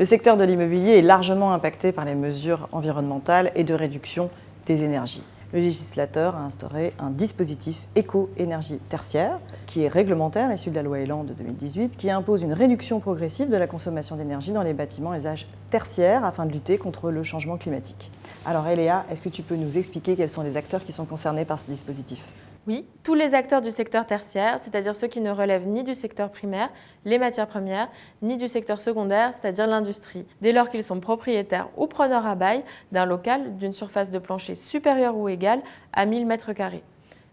Le secteur de l'immobilier est largement impacté par les mesures environnementales et de réduction des énergies. Le législateur a instauré un dispositif éco-énergie tertiaire qui est réglementaire, issu de la loi Elan de 2018, qui impose une réduction progressive de la consommation d'énergie dans les bâtiments et usages tertiaires afin de lutter contre le changement climatique. Alors Eléa, est-ce que tu peux nous expliquer quels sont les acteurs qui sont concernés par ce dispositif ? Oui, tous les acteurs du secteur tertiaire, c'est-à-dire ceux qui ne relèvent ni du secteur primaire, les matières premières, ni du secteur secondaire, c'est-à-dire l'industrie, dès lors qu'ils sont propriétaires ou preneurs à bail d'un local d'une surface de plancher supérieure ou égale à 1000 m².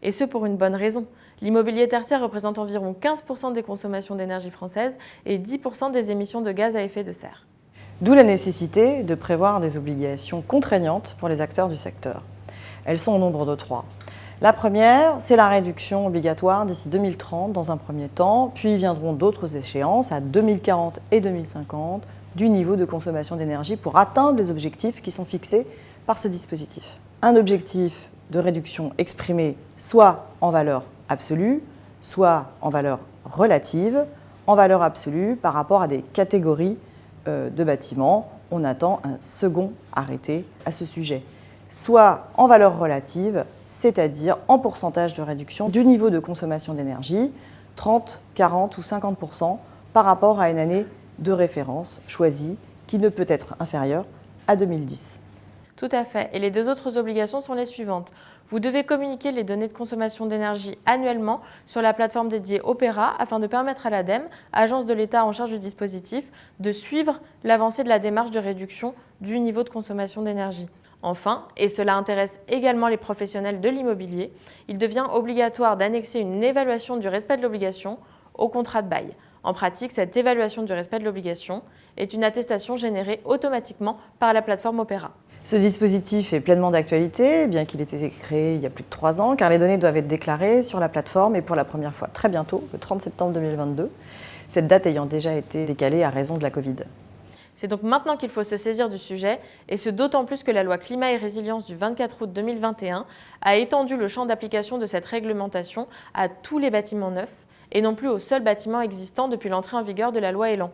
Et ce pour une bonne raison. L'immobilier tertiaire représente environ 15% des consommations d'énergie françaises et 10% des émissions de gaz à effet de serre. D'où la nécessité de prévoir des obligations contraignantes pour les acteurs du secteur. Elles sont au nombre de 3. La première, c'est la réduction obligatoire d'ici 2030 dans un premier temps, puis viendront d'autres échéances à 2040 et 2050 du niveau de consommation d'énergie pour atteindre les objectifs qui sont fixés par ce dispositif. Un objectif de réduction exprimé soit en valeur absolue, soit en valeur relative. En valeur absolue, par rapport à des catégories de bâtiments, on attend un second arrêté à ce sujet. Soit en valeur relative, c'est-à-dire en pourcentage de réduction du niveau de consommation d'énergie, 30, 40 ou 50% par rapport à une année de référence choisie qui ne peut être inférieure à 2010. Tout à fait. Et les deux autres obligations sont les suivantes. Vous devez communiquer les données de consommation d'énergie annuellement sur la plateforme dédiée Opéra afin de permettre à l'ADEME, agence de l'État en charge du dispositif, de suivre l'avancée de la démarche de réduction du niveau de consommation d'énergie. Enfin, et cela intéresse également les professionnels de l'immobilier, il devient obligatoire d'annexer une évaluation du respect de l'obligation au contrat de bail. En pratique, cette évaluation du respect de l'obligation est une attestation générée automatiquement par la plateforme Opéra. Ce dispositif est pleinement d'actualité, bien qu'il ait été créé il y a plus de 3 ans, car les données doivent être déclarées sur la plateforme et pour la première fois très bientôt, le 30 septembre 2022, cette date ayant déjà été décalée à raison de la Covid. C'est donc maintenant qu'il faut se saisir du sujet, et ce d'autant plus que la loi Climat et Résilience du 24 août 2021 a étendu le champ d'application de cette réglementation à tous les bâtiments neufs, et non plus aux seuls bâtiments existants depuis l'entrée en vigueur de la loi Elan.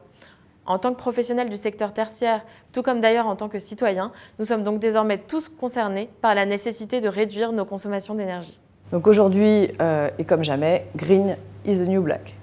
En tant que professionnels du secteur tertiaire, tout comme d'ailleurs en tant que citoyens, nous sommes donc désormais tous concernés par la nécessité de réduire nos consommations d'énergie. Donc aujourd'hui, et comme jamais, Green is the new black.